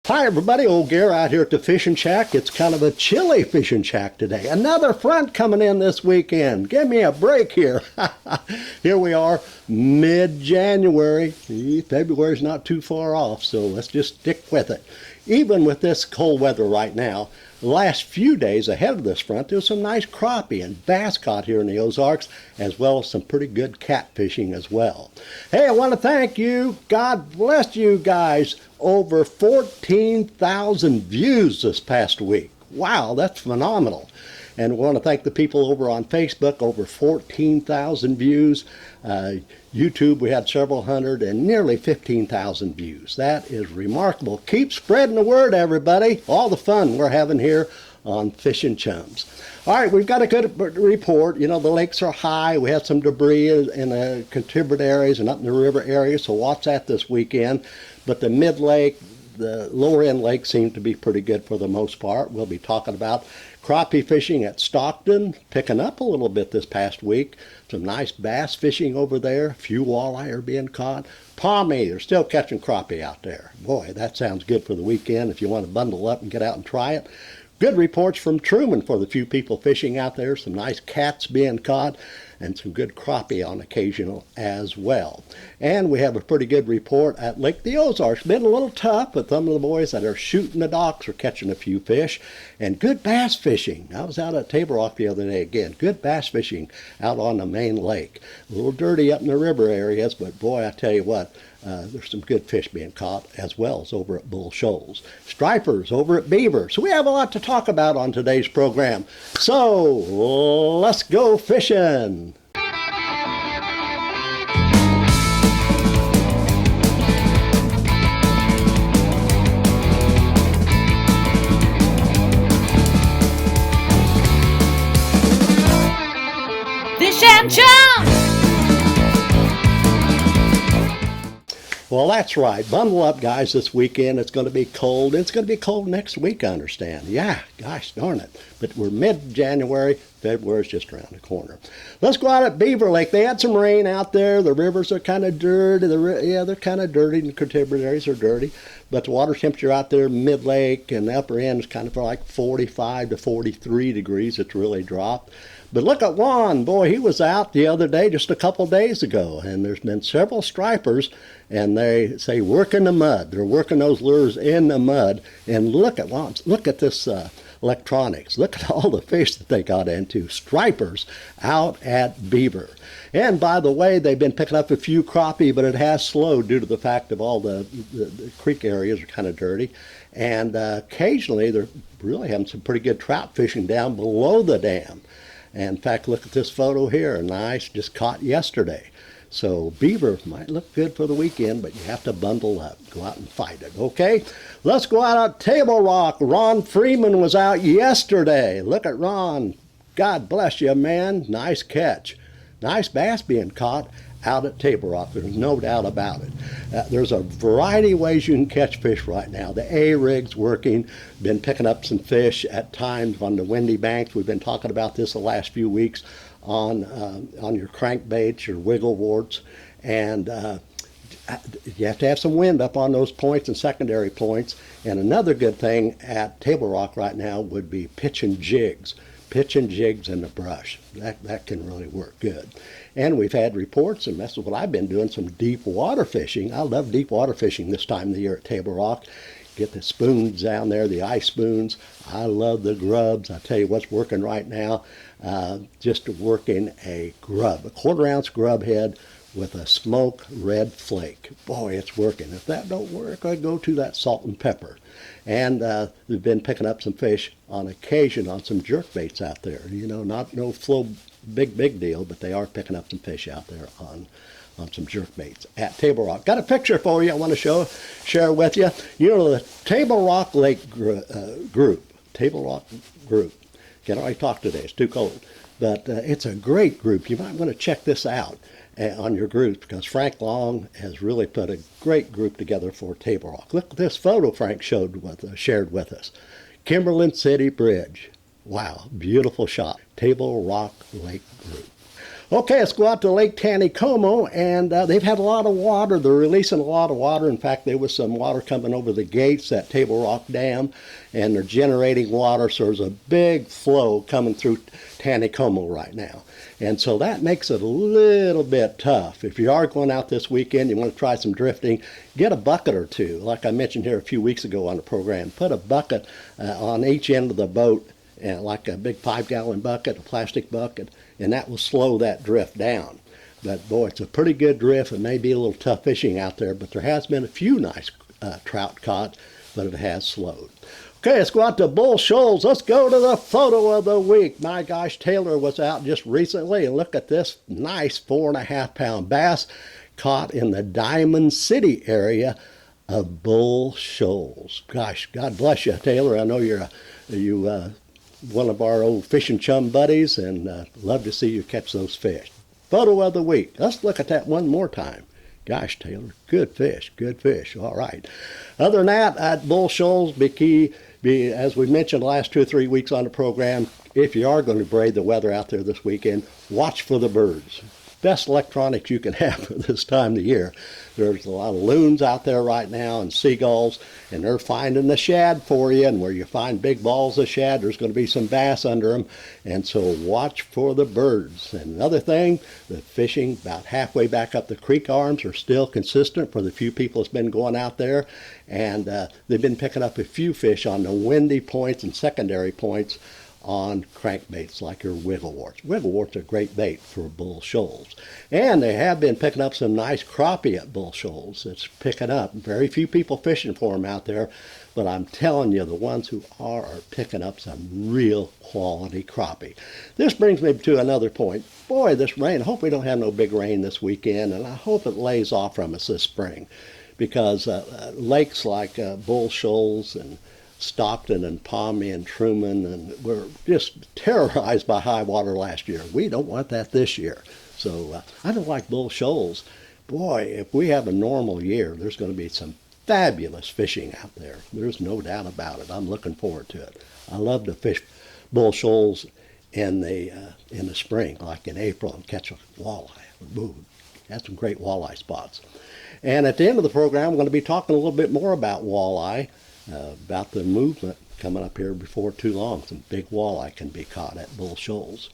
Hi everybody, old Gare out here at the fishing shack. It's kind of a chilly fishing shack today. Another front coming in this weekend. Give me a break here. Here we are, mid-January. February's not too far off, so let's just stick with it. Even with this cold weather right now, the last few days ahead of this front, there's some nice crappie and bass caught here in the Ozarks, as well as some pretty good catfishing as well. Hey, I want to thank you. God bless you guys. Over 14,000 views this past week. Wow, that's phenomenal. And we want to thank the people over on Facebook, over 14,000 views. YouTube, we had several hundred and nearly 15,000 views. That is remarkable. Keep spreading the word, everybody. All the fun we're having here on Fishing Chums. All right, we've got a good report. You know, the lakes are high. We have some debris in the contributed areas and up in the river area, so watch that this weekend. But the mid-lake, the lower-end lakes seem to be pretty good for the most part. We'll be talking about crappie fishing at Stockton, picking up a little bit this past week. Some nice bass fishing over there. A few walleye are being caught. Palmy, they're still catching crappie out there. Boy, that sounds good for the weekend if you want to bundle up and get out and try it. Good reports from Truman for the few people fishing out there. Some nice cats being caught and some good crappie on occasional as well. And we have a pretty good report at Lake the Ozarks. Been a little tough, but some of the boys that are shooting the docks are catching a few fish. And good bass fishing. I was out at Table Rock the other day again. Good bass fishing out on the main lake. A little dirty up in the river areas, but boy, I tell you what, there's some good fish being caught as well as over at Bull Shoals. Stripers over at Beaver. So we have a lot to talk about on today's program. So let's go fishing. Fish and Chums! Well, that's right. Bundle up, guys, this weekend. It's going to be cold. It's going to be cold next week, I understand. Yeah, gosh darn it. But we're mid-January. February's just around the corner. Let's go out at Beaver Lake. They had some rain out there. The rivers are kind of dirty. They're kind of dirty. The contributaries are dirty. But the water temperature out there, mid-lake and the upper end is kind of like 45 to 43 degrees. It's really dropped. But look at Juan. Boy, he was out the other day, just a couple days ago. And there's been several stripers, and they say work in the mud. They're working those lures in the mud. And look at Juan. Look at this electronics. Look at all the fish that they got into. Stripers out at Beaver. And by the way, they've been picking up a few crappie, but it has slowed due to the fact of all the creek areas are kind of dirty. And occasionally they're really having some pretty good trout fishing down below the dam. And in fact, look at this photo here. Nice, just caught yesterday. So beaver might look good for the weekend, but you have to bundle up. Go out and fight it, okay? Let's go out at Table Rock. Ron Freeman was out yesterday. Look at Ron. God bless you, man. Nice catch. Nice bass being caught out at Table Rock. There's no doubt about it. There's a variety of ways you can catch fish right now. The A-rig's working. Been picking up some fish at times on the windy banks. We've been talking about this the last few weeks on your crankbaits, your wiggle warts, and you have to have some wind up on those points and secondary points. And another good thing at Table Rock right now would be pitching jigs. Pitching jigs in the brush. That can really work good. And we've had reports, and that's what I've been doing, some deep water fishing. I love deep water fishing this time of the year at Table Rock. Get the spoons down there, the ice spoons. I love the grubs. I tell you what's working right now. Just working a grub, a 1/4 ounce grub head with a smoke red flake. Boy, it's working. If that don't work, I go to that salt and pepper. And we've been picking up some fish on occasion on some jerk baits out there. You know, not no flow big deal, but they are picking up some fish out there on some jerk baits at Table Rock. Got a picture for you I want to share with you. You know, the Table Rock Lake group. Table Rock group. Can't already talk today. It's too cold. But it's a great group. You might want to check this out on your groups because Frank Long has really put a great group together for Table Rock. Look at this photo Frank shared with us. Kimberlin City Bridge. Wow, beautiful shot. Table Rock Lake Group. Okay, let's go out to Lake Taneycomo, and they've had a lot of water. They're releasing a lot of water. In fact, there was some water coming over the gates at Table Rock Dam, and they're generating water, so there's a big flow coming through Taneycomo right now. And so that makes it a little bit tough. If you are going out this weekend, you want to try some drifting, get a bucket or two. Like I mentioned here a few weeks ago on the program, put a bucket on each end of the boat, like a big 5-gallon bucket, a plastic bucket, and that will slow that drift down. But boy, it's a pretty good drift. It may be a little tough fishing out there, but there has been a few nice trout caught, but it has slowed. Okay, let's go out to Bull Shoals. Let's go to the photo of the week. My gosh, Taylor was out just recently, and look at this nice 4.5-pound bass caught in the Diamond City area of Bull Shoals. Gosh, God bless you, Taylor. I know you're one of our old fishing chum buddies, and love to see you catch those fish. Photo of the week. Let's look at that one more time. Gosh, Taylor, good fish, good fish. All right. Other than that, at Bull Shoals, as we mentioned the last 2 or 3 weeks on the program, if you are going to brave the weather out there this weekend, watch for the birds. Best electronics you can have for this time of year. There's a lot of loons out there right now and seagulls, and they're finding the shad for you. And where you find big balls of shad, there's going to be some bass under them. And so watch for the birds. And another thing, the fishing about halfway back up the creek arms are still consistent for the few people that's been going out there. And they've been picking up a few fish on the windy points and secondary points on crankbaits like your wiggleworts. Wiggleworts are a great bait for Bull Shoals. And they have been picking up some nice crappie at Bull Shoals. It's picking up. Very few people fishing for them out there, but I'm telling you, the ones who are picking up some real quality crappie. This brings me to another point. Boy, this rain, I hope we don't have no big rain this weekend, and I hope it lays off from us this spring, because lakes like Bull Shoals and Stockton and Palmy and Truman and were just terrorized by high water last year. We don't want that this year. So I don't like Bull Shoals. Boy, if we have a normal year, there's going to be some fabulous fishing out there. There's no doubt about it. I'm looking forward to it. I love to fish Bull Shoals in the spring, like in April, and catch a walleye. Ooh, that's some great walleye spots. And at the end of the program, I'm going to be talking a little bit more about walleye. About the movement coming up here before too long. Some big walleye can be caught at Bull Shoals.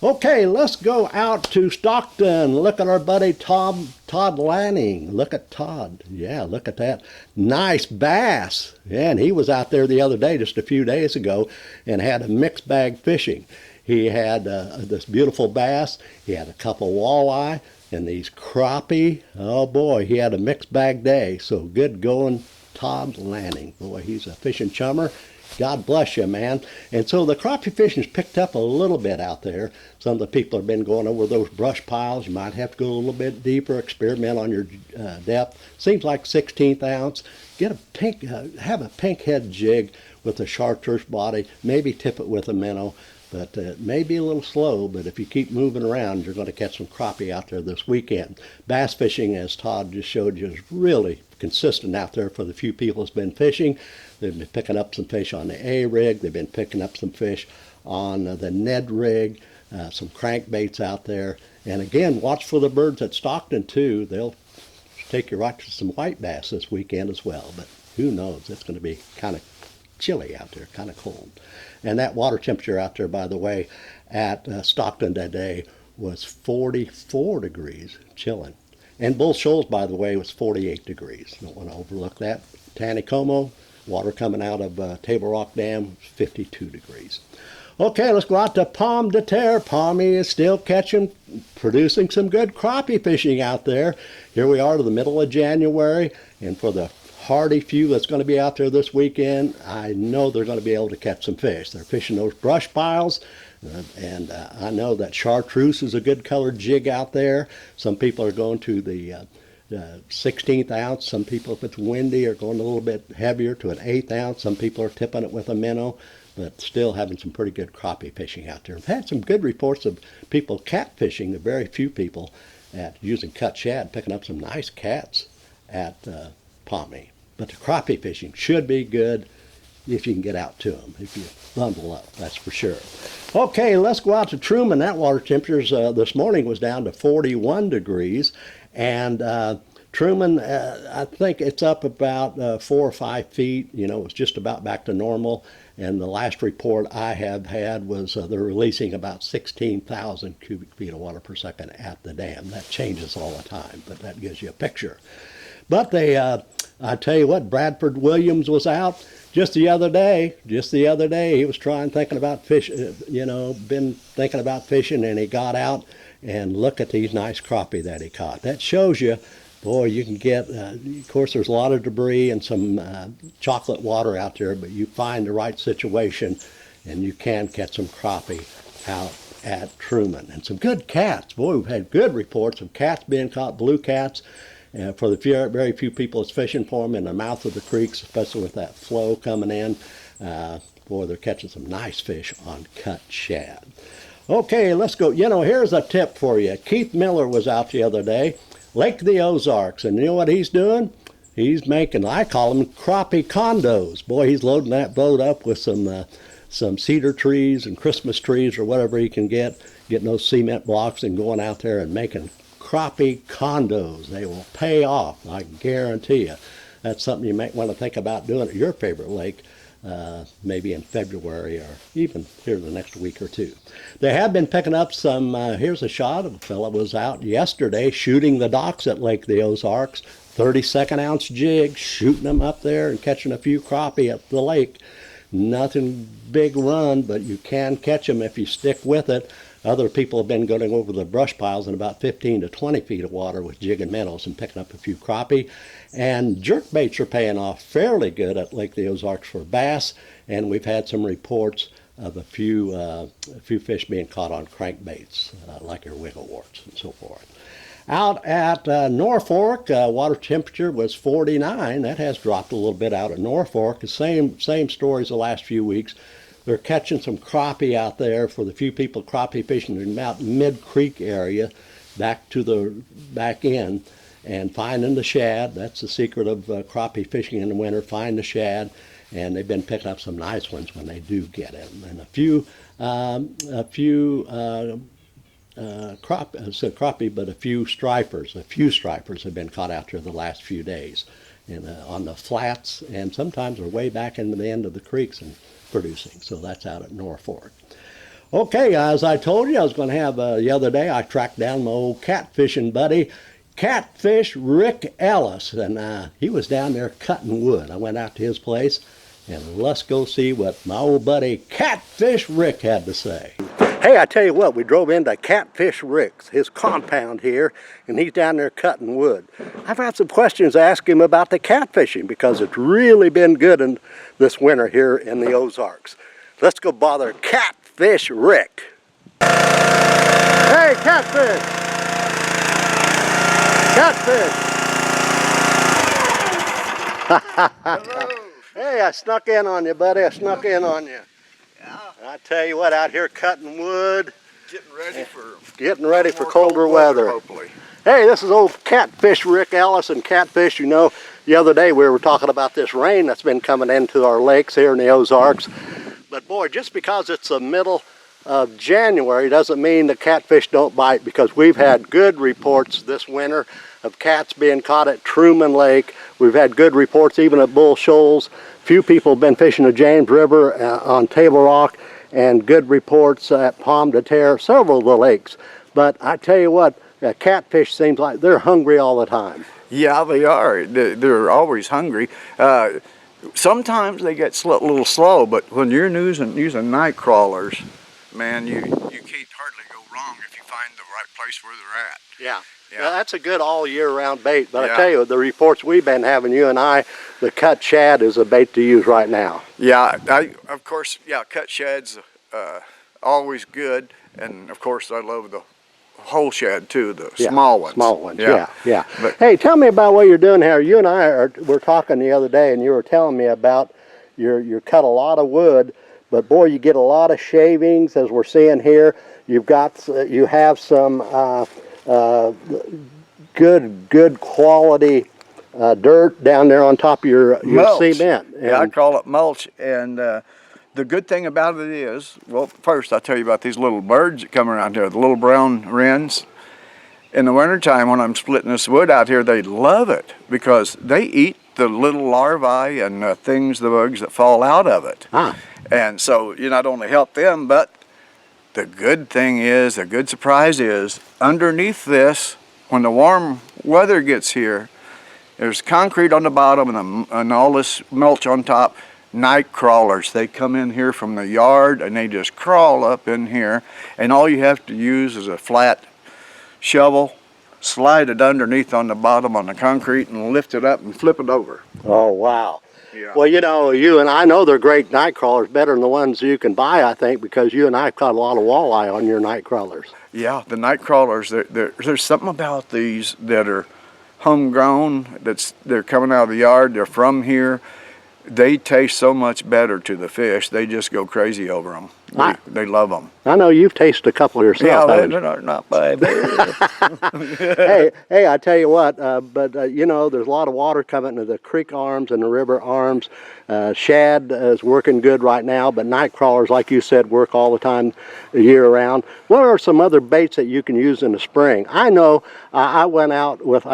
Okay, let's go out to Stockton. Look at our buddy Todd Lanning. Look at Todd. Yeah, look at that. Nice bass. Yeah, and he was out there the other day, just a few days ago, and had a mixed bag fishing. He had this beautiful bass. He had a couple walleye and these crappie. Oh boy, he had a mixed bag day. So good going, Todd Lanning. Boy, he's a fishing chummer. God bless you, man. And so the crappie fishing's picked up a little bit out there. Some of the people have been going over those brush piles. You might have to go a little bit deeper, experiment on your depth. Seems like 16th ounce. Get a pink, have a pink head jig with a chartreuse body. Maybe tip it with a minnow. But it may be a little slow, but if you keep moving around, you're going to catch some crappie out there this weekend. Bass fishing, as Todd just showed you, is really consistent out there for the few people that's been fishing. They've been picking up some fish on the A rig. They've been picking up some fish on the Ned rig, some crankbaits out there. And again, watch for the birds at Stockton too. They'll take you right to some white bass this weekend as well. But who knows? It's going to be kind of chilly out there, kind of cold. And that water temperature out there, by the way, at Stockton today was 44 degrees, chilling. And Bull Shoals, by the way, was 48 degrees. Don't want to overlook that. Taneycomo, water coming out of Table Rock Dam, 52 degrees. Okay, let's go out to Pomme de Terre. Palmy is still producing some good crappie fishing out there. Here we are to the middle of January, and for the hardy few that's going to be out there this weekend, I know they're going to be able to catch some fish. They're fishing those brush piles, and I know that chartreuse is a good colored jig out there. Some people are going to the 16th ounce. Some people, if it's windy, are going a little bit heavier to an 1/8 ounce. Some people are tipping it with a minnow, but still having some pretty good crappie fishing out there. I've had some good reports of people catfishing, very few people, at using cut shad, picking up some nice cats at Palmy. But the crappie fishing should be good. if you can get out to them, if you bundle up, that's for sure. Okay, let's go out to Truman. That water temperatures this morning was down to 41 degrees, and Truman, I think it's up about 4 or 5 feet. You know, it's just about back to normal. And the last report I have had was they're releasing about 16,000 cubic feet of water per second at the dam. That changes all the time, but that gives you a picture. But they, I tell you what, Bradford Williams was out just the other day. He was thinking about fish, been thinking about fishing, and he got out, and look at these nice crappie that he caught. That shows you, boy, you can get, of course, there's a lot of debris and some chocolate water out there, but you find the right situation, and you can catch some crappie out at Truman. And some good cats. Boy, we've had good reports of cats being caught, blue cats. For the very few people that's fishing for them in the mouth of the creeks, especially with that flow coming in, boy, they're catching some nice fish on cut shad. Okay, let's go. You know, here's a tip for you. Keith Miller was out the other day, Lake of the Ozarks, and you know what he's doing? He's making, I call them crappie condos. Boy, he's loading that boat up with some cedar trees and Christmas trees or whatever he can get, getting those cement blocks and going out there and making crappie condos. They will pay off, I guarantee you. That's something you might want to think about doing at your favorite lake, maybe in February or even here the next week or two. They have been picking up some, here's a shot of a fellow was out yesterday shooting the docks at Lake of the Ozarks, 32nd ounce jig, shooting them up there and catching a few crappie at the lake. Nothing big run, but you can catch them if you stick with it. Other people have been going over the brush piles in about 15 to 20 feet of water with jig and minnows and picking up a few crappie. And jerk baits are paying off fairly good at Lake of the Ozarks for bass. And we've had some reports of a few fish being caught on crankbaits, like your wiggleworts and so forth. Out at Norfolk, water temperature was 49. That has dropped a little bit out at Norfolk. The same stories the last few weeks. They're catching some crappie out there for the few people crappie fishing in about mid-creek area back in and finding the shad. That's the secret of crappie fishing in the winter, find the shad. And they've been picking up some nice ones when they do get it. And a few stripers have been caught out there the last few days and on the flats, and sometimes they're way back into the end of the creeks and producing. So that's out at Norfolk. Okay, as I told you, I was going to have the other day, I tracked down my old catfishing buddy, Catfish Ric Ellis, and he was down there cutting wood. I went out to his place, and let's go see what my old buddy Catfish Ric had to say. Hey, I tell you what, we drove into Catfish Ric's, his compound here, and he's down there cutting wood. I've had some questions to ask him about the catfishing because it's really been good in this winter here in the Ozarks. Let's go bother Catfish Ric. Hey, Catfish! Catfish! Hello. Hey, I snuck in on you, buddy. I snuck in on you. Yeah. I tell you what, out here cutting wood. Getting ready for colder weather. Hopefully. Hey, this is old Catfish Ric Ellis, and Catfish, you know, the other day we were talking about this rain that's been coming into our lakes here in the Ozarks. But boy, just because it's the middle of January doesn't mean the catfish don't bite, because we've had good reports this winter of cats being caught at Truman Lake. We've had good reports even at Bull Shoals. Few people have been fishing the James River on Table Rock, and good reports at Pomme de Terre, several of the lakes. But I tell you what, catfish seems like they're hungry all the time. Yeah, they are. They're always hungry. Sometimes they get a little slow, but when you're using night crawlers, man, you can't hardly go wrong if you find the right place where they're at. Yeah. Yeah. Well, that's a good all year round bait, but Yeah. I tell you, the reports we've been having, you and I, the cut shad is a bait to use right now. Yeah, of course, cut shad's always good, and of course I love the whole shad too, the small ones. Small ones, yeah. But, hey, tell me about what you're doing here. You and I were talking the other day, and you were telling me about you cut a lot of wood, but boy, you get a lot of shavings, as we're seeing here. You have some good quality dirt down there on top of your Mulch. cement. Yeah, I And- call it mulch. And the good thing about it is, well, first I'll tell you about these little birds that come around here, the little brown wrens. In the wintertime when I'm splitting this wood out here, they love it because they eat the little larvae and the bugs that fall out of it. Ah. And so you not only help them, but the good thing is, the good surprise is, underneath this, when the warm weather gets here, there's concrete on the bottom and all this mulch on top. Night crawlers, they come in here from the yard and they just crawl up in here, and all you have to use is a flat shovel, slide it underneath on the bottom on the concrete and lift it up and flip it over. Oh, wow. Yeah. Well, you know, you and I know they're great night crawlers, better than the ones you can buy, I think, because you and I caught a lot of walleye on your night crawlers. Yeah, the night crawlers, there's something about these that are homegrown, they're coming out of the yard, they're from here. They taste so much better to the fish, they just go crazy over them. They love them. I know you've tasted a couple yourself. Yeah, haven't you? they're not bad. hey, I tell you what, you know, there's a lot of water coming into the creek arms and the river arms. Shad is working good right now, but night crawlers, like you said, work all the time, year round. What are some other baits that you can use in the spring? I know I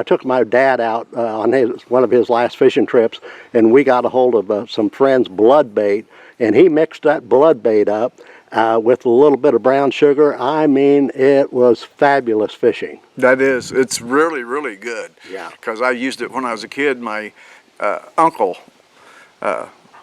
took my dad out on one of his last fishing trips, and we got a hold of some friends' blood bait, and he mixed that blood bait up with a little bit of brown sugar. I mean, it was fabulous fishing. That is, it's really, really good. Yeah. Because I used it when I was a kid. My uncle,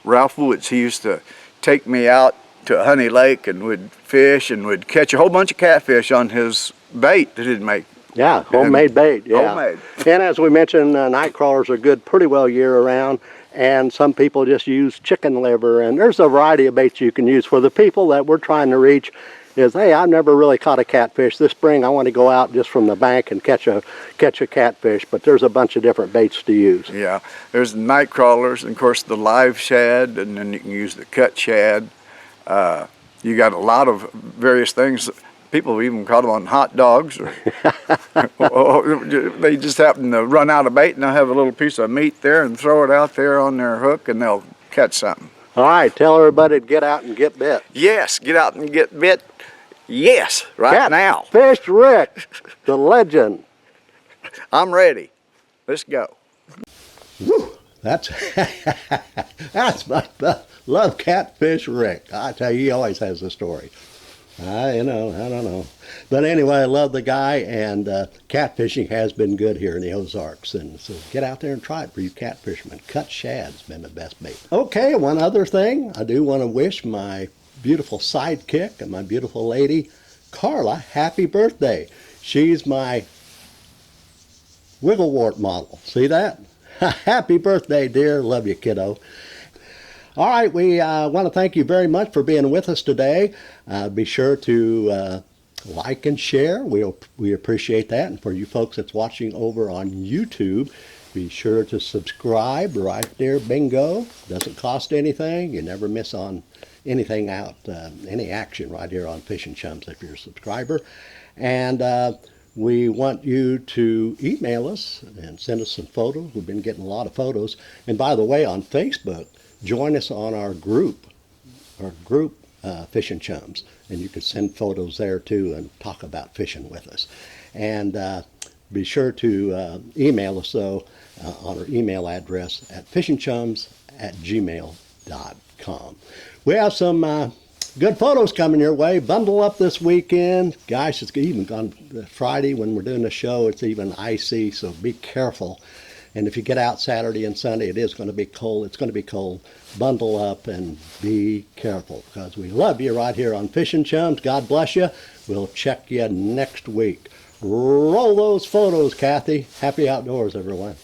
Ralph Woods, he used to take me out to Honey Lake and would fish and would catch a whole bunch of catfish on his bait that he'd make. Yeah, homemade bait. Yeah. Homemade. And as we mentioned, night crawlers are good pretty well year around. And some people just use chicken liver, and there's a variety of baits you can use. For the people that we're trying to reach is, hey, I've never really caught a catfish. This spring I want to go out just from the bank and catch a catfish, but there's a bunch of different baits to use. Yeah, there's night crawlers, and of course the live shad, and then you can use the cut shad. You got a lot of various things. People have even caught them on hot dogs. Or they just happen to run out of bait and they'll have a little piece of meat there and throw it out there on their hook and they'll catch something. All right, tell everybody to get out and get bit. Yes, get out and get bit. Yes, right now. Catfish Ric, the legend. I'm ready. Let's go. Woo, that's my love Catfish Ric. I tell you, he always has a story. I don't know. But anyway, I love the guy, and catfishing has been good here in the Ozarks. And so get out there and try it for you catfishermen. Cut shad's been the best bait. Okay, one other thing. I do want to wish my beautiful sidekick and my beautiful lady, Carla, happy birthday. She's my wigglewort model. See that? Happy birthday, dear. Love you, kiddo. All right, we want to thank you very much for being with us today. Be sure to like and share. We appreciate that. And for you folks that's watching over on YouTube, be sure to subscribe right there. Bingo. Doesn't cost anything. You never miss on anything out, any action right here on Fishing Chums if you're a subscriber. And we want you to email us and send us some photos. We've been getting a lot of photos. And by the way, on Facebook, join us on our group Fishing Chums, and you can send photos there too and talk about fishing with us. And be sure to email us though on our email address at fishingchums@gmail.com. We have some good photos coming your way. Bundle up this weekend. Gosh, it's even on Friday when we're doing the show, it's even icy, so be careful. And if you get out Saturday and Sunday, it is going to be cold. It's going to be cold. Bundle up and be careful because we love you right here on Fishing Chums. God bless you. We'll check you next week. Roll those photos, Kathy. Happy outdoors, everyone.